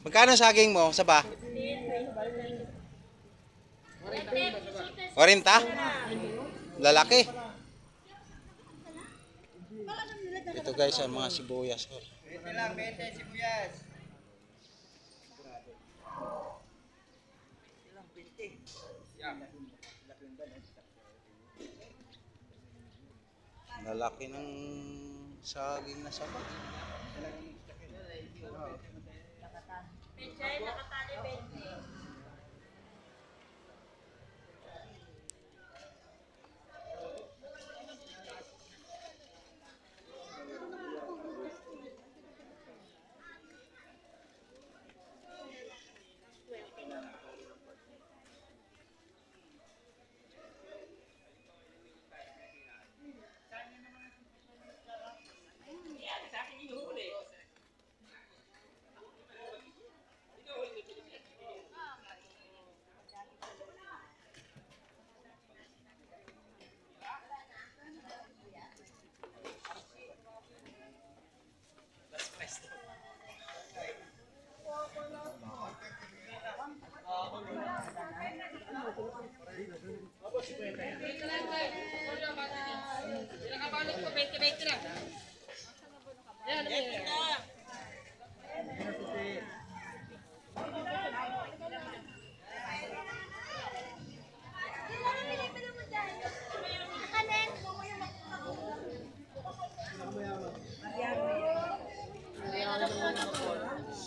Magkano saging mo sa ba? 40? Lalaki. Ito guys ang mga sibuyas. Bente lang, bente, sibuyas. Lalaki ng saging na saba.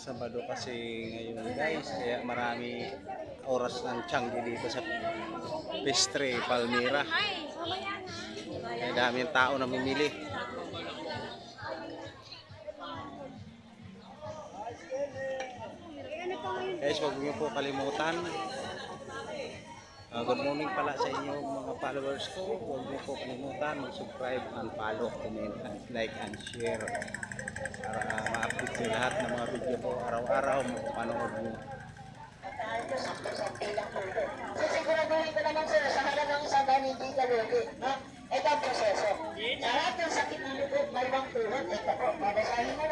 Sabado kasi ngayon guys, kaya marami oras ng Tiangge dito sa Pestre, Palmira. Kaya daming tao na mamimili. Guys, huwag niyo po kalimutan. Good morning pala sa inyo mga followers ko. Huwag niyo po kalimutan mag-subscribe and follow, comment, and like and share para ma-update nyo lahat ng mga video ko araw-araw mapapanood nyo. So siguraduhin ko naman sir, sa halagang isang daan hindi ka lugi, no? Ito ang proseso. Lahat ng sakit ng lubog, may bang tuhod, ito po, babasahin mo